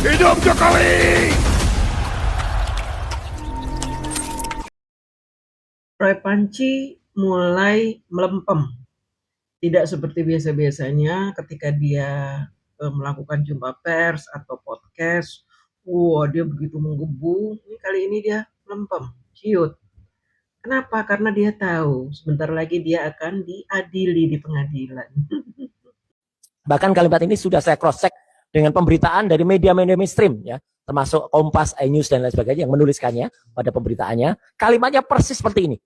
Hidup Jokowi! Roy Panci mulai melempem. Tidak seperti biasa-biasanya ketika dia melakukan jumpa pers atau podcast. Wah, dia begitu menggebu. Kali ini dia melempem, ciut. Kenapa? Karena dia tahu sebentar lagi dia akan diadili di pengadilan. Bahkan kalimat ini sudah saya cross check dengan pemberitaan dari media-media mainstream ya, termasuk Kompas, iNews dan lain sebagainya yang menuliskannya pada pemberitaannya. Kalimatnya persis seperti ini.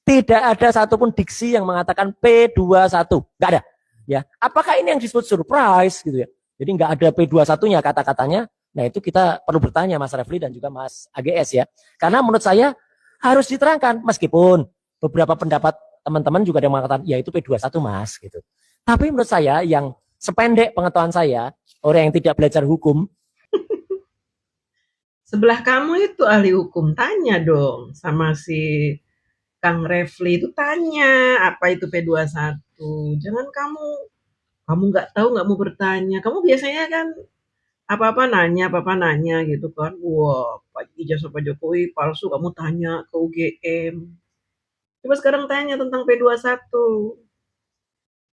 Tidak ada satupun diksi yang mengatakan P21, nggak ada. Ya, apakah ini yang disebut surprise gitu ya? Jadi nggak ada P21-nya kata-katanya. Nah itu kita perlu bertanya Mas Refli dan juga Mas AGS ya. Karena menurut saya harus diterangkan meskipun beberapa pendapat teman-teman juga ada yang mengatakan ya itu P21 Mas gitu. Tapi menurut saya yang sependek pengetahuan saya, orang yang tidak belajar hukum. Sebelah kamu itu ahli hukum, tanya dong sama si Kang Refli itu, tanya apa itu P21. Jangan kamu nggak tahu, nggak mau bertanya. Kamu biasanya kan apa-apa nanya gitu kan. Wah, ijazah Pak Jokowi palsu, kamu tanya ke UGM. Coba sekarang tanya tentang P21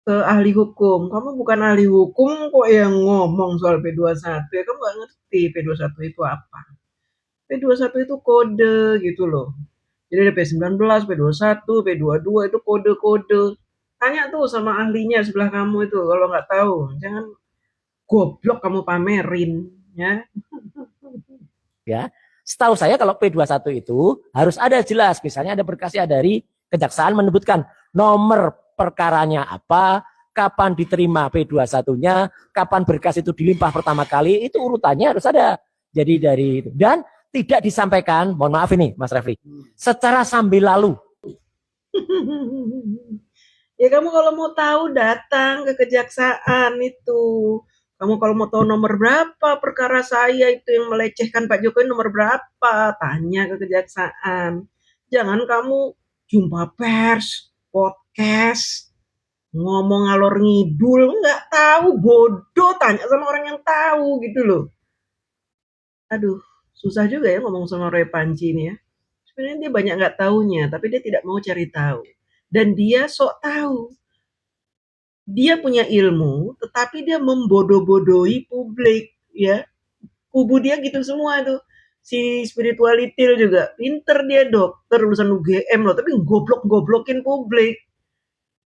ke ahli hukum. Kamu bukan ahli hukum kok yang ngomong soal P21 ya, kamu nggak ngerti P21 itu apa. P21 itu kode gitu loh. Jadi ada P19, P21, P22 itu kode-kode. Tanya tuh sama ahlinya sebelah kamu itu kalau nggak tahu. Jangan goblok kamu pamerin ya. Ya, setahu saya kalau P21 itu harus ada jelas, misalnya ada berkasnya dari kejaksaan menyebutkan nomor perkaranya apa, kapan diterima P21-nya, kapan berkas itu dilimpah pertama kali, itu urutannya harus ada. Jadi dari itu. Dan tidak disampaikan, mohon maaf ini Mas Refli, secara sambil lalu. Ya kamu kalau mau tahu datang ke kejaksaan itu. Kamu kalau mau tahu nomor berapa perkara saya itu yang melecehkan Pak Jokowi nomor berapa, tanya ke kejaksaan. Jangan kamu jumpa pers, podcast, ngomong ngalor ngidul, nggak tahu, bodoh, tanya sama orang yang tahu gitu loh. Aduh, susah juga ya ngomong sama Roy Panci ini ya. Sebenarnya dia banyak nggak taunya, tapi dia tidak mau cari tahu. Dan dia sok tahu. Dia punya ilmu, tetapi dia membodoh-bodohi publik, ya. Kubu dia gitu semua tuh. Si spiritualitil juga, pinter dia dokter, lulusan UGM loh, tapi goblok-goblokin publik.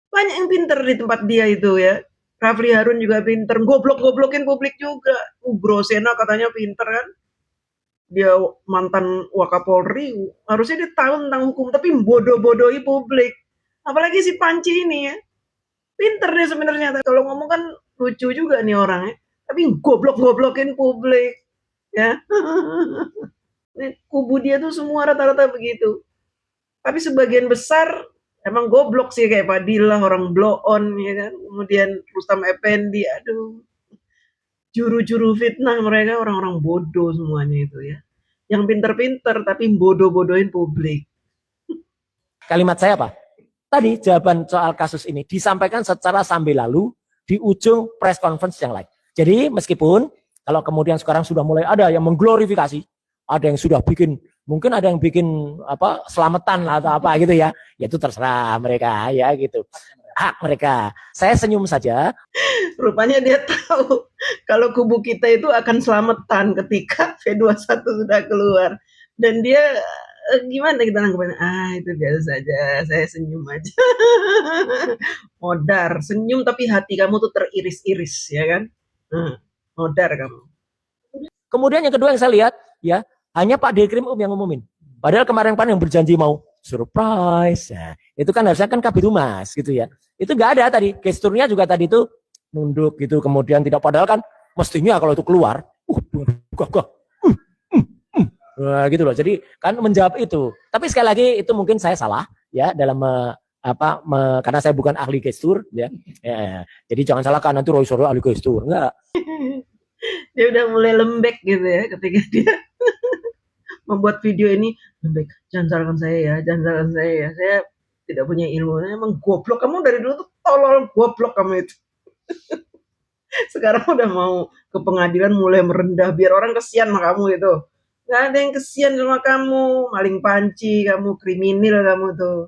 Banyak yang pinter di tempat dia itu ya. Rafli Harun juga pinter, goblok-goblokin publik juga. Grosena katanya pinter kan. Dia mantan Wakapolri, harusnya dia tahu tentang hukum, tapi bodoh-bodohi publik. Apalagi si Panci ini ya. Pinter dia sebenarnya. Kalau ngomong kan lucu juga nih orangnya. Tapi goblok-goblokin publik. Ya. Kubu dia tuh semua rata-rata begitu. Tapi sebagian besar emang goblok sih kayak Fadilah, orang blow on ya kan. Kemudian Rustam Effendi, aduh. Juru-juru fitnah mereka orang-orang bodoh semuanya itu ya. Yang pinter-pinter tapi bodoh-bodohin publik. Kalimat saya apa? Tadi jawaban soal kasus ini disampaikan secara sambil lalu di ujung press conference yang lain. Jadi meskipun kalau kemudian sekarang sudah mulai ada yang mengglorifikasi, ada yang sudah bikin, mungkin ada yang bikin apa selamatan atau apa gitu ya, ya itu terserah mereka ya gitu. Hak mereka. Saya senyum saja. Rupanya dia tahu kalau kubu kita itu akan selamatan ketika P21 sudah keluar. Dan dia gimana kita nangkepnya? Itu biasa saja, saya senyum aja. Modar, senyum tapi hati kamu tuh teriris-iris ya kan? Modar kamu. Kemudian yang kedua yang saya lihat ya, hanya Pak Dekrim yang ngumumin. Padahal kemarin-kemarin yang berjanji mau surprise. Nah, itu kan harusnya kan Kabid Humas gitu ya. Itu nggak ada tadi. Gesturnya juga tadi itu nunduk gitu. Kemudian tidak, padahal kan mestinya kalau itu keluar, nah, gitu loh. Jadi kan menjawab itu. Tapi sekali lagi itu mungkin saya salah ya dalam karena saya bukan ahli gestur ya. Jadi jangan salahkan nanti Roy Suryo ahli gestur. Enggak. Dia udah mulai lembek gitu ya ketika dia membuat video ini. Lembek, jangan salahkan saya ya, jangan salahkan saya ya. Saya tidak punya ilmu. Emang goblok kamu dari dulu tuh, tolol, goblok kamu itu. Sekarang udah mau ke pengadilan mulai merendah biar orang kesian sama kamu itu. Nggak ada yang kesian sama kamu, maling panci kamu, kriminal kamu tuh.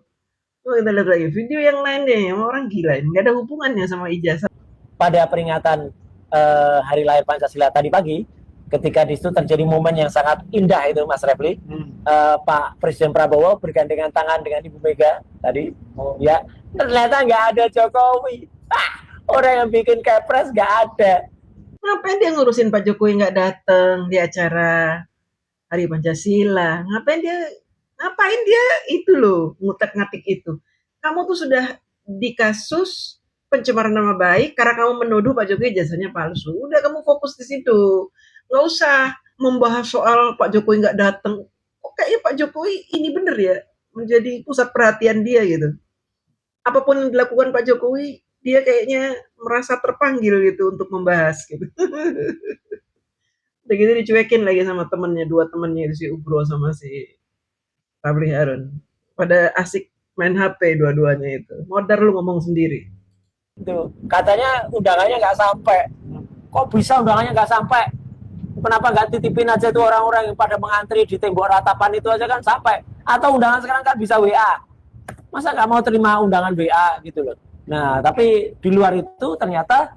Tuh kita lihat lagi video yang lain deh, yang orang gila ini, nggak ada hubungannya sama ijazah. Pada peringatan Hari Lahir Pancasila tadi pagi, ketika di situ terjadi momen yang sangat indah itu Mas Refli, Pak Presiden Prabowo bergandengan tangan dengan Ibu Mega tadi, ya ternyata nggak ada Jokowi. Orang yang bikin kepres nggak ada. Ngapain dia ngurusin Pak Jokowi nggak datang di acara Hari Pancasila? Ngapain dia itu loh, ngutak-ngatik itu. Kamu tuh sudah dikasus pencemaran nama baik karena kamu menuduh Pak Jokowi jasanya palsu. Udah kamu fokus di situ. Nggak usah membahas soal Pak Jokowi nggak datang. Kok kayaknya Pak Jokowi ini bener ya menjadi pusat perhatian dia gitu. Apapun yang dilakukan Pak Jokowi, dia kayaknya merasa terpanggil gitu untuk membahas gitu. Udah gitu dicuekin lagi sama temennya, dua temennya si Ugro sama si Fabri Harun. Pada asik main HP dua-duanya itu. Modar lu ngomong sendiri. Itu katanya undangannya nggak sampai. Kok bisa undangannya nggak sampai? Kenapa nggak titipin aja tuh orang-orang yang pada mengantri di tembok ratapan itu aja kan sampai? Atau undangan sekarang kan bisa WA. Masa nggak mau terima undangan WA gitu loh. Nah, tapi di luar itu ternyata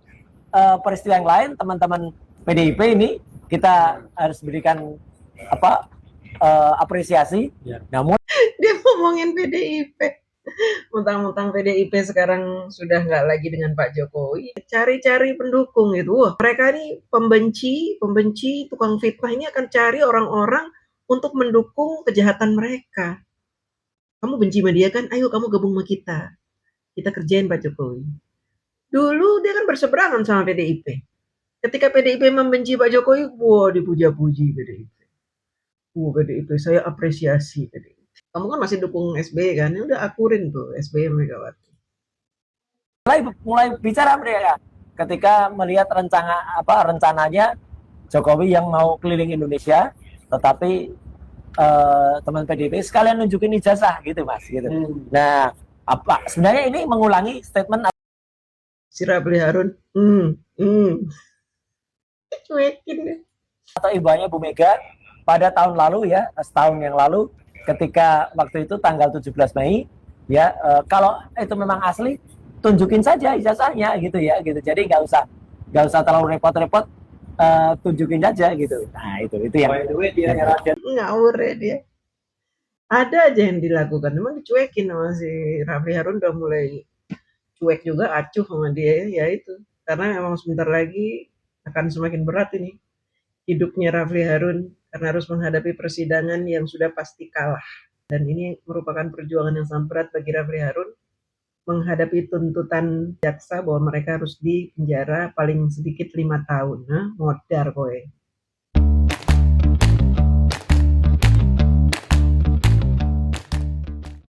peristiwa yang lain teman-teman PDIP ini kita harus berikan apa apresiasi. Namun Dia ngomongin PDIP. Mentang-mentang PDIP sekarang sudah nggak lagi dengan Pak Jokowi, cari-cari pendukung itu. Wah, mereka ini pembenci, tukang fitnah ini akan cari orang-orang untuk mendukung kejahatan mereka. Kamu benci sama dia kan? Ayo kamu gabung sama kita. Kita kerjain Pak Jokowi. Dulu dia kan berseberangan sama PDIP. Ketika PDIP membenci Pak Jokowi, wah dipuja-puji PDIP. PDIP, saya apresiasi PDIP. Kamu kan masih dukung SBY kan? Ya udah akurin tuh SBY Megawati. mulai bicara mereka ketika melihat rencananya Jokowi yang mau keliling Indonesia, tetapi teman PDIP sekalian nunjukin ijazah gitu Mas gitu. Nah, apa sebenarnya ini mengulangi statement Si Rapli Harun, cuekin deh. atau ibunya Bu Mega pada tahun lalu ya, setahun yang lalu ketika waktu itu tanggal 17 Mei ya, kalau itu memang asli tunjukin saja ijazahnya gitu ya gitu. Jadi nggak usah terlalu repot-repot, tunjukin aja gitu. Nah, itu yang Ngawur ya dia. Ada aja yang dilakukan, memang dicuekin sama si Rapli Harun, udah mulai cuek juga, acuh sama dia ya itu. Karena memang sebentar lagi akan semakin berat ini hidupnya Rapli Harun karena harus menghadapi persidangan yang sudah pasti kalah. Dan ini merupakan perjuangan yang sangat berat bagi Rapli Harun menghadapi tuntutan jaksa bahwa mereka harus dipenjara paling sedikit 5 tahun. Nah, modar kowe.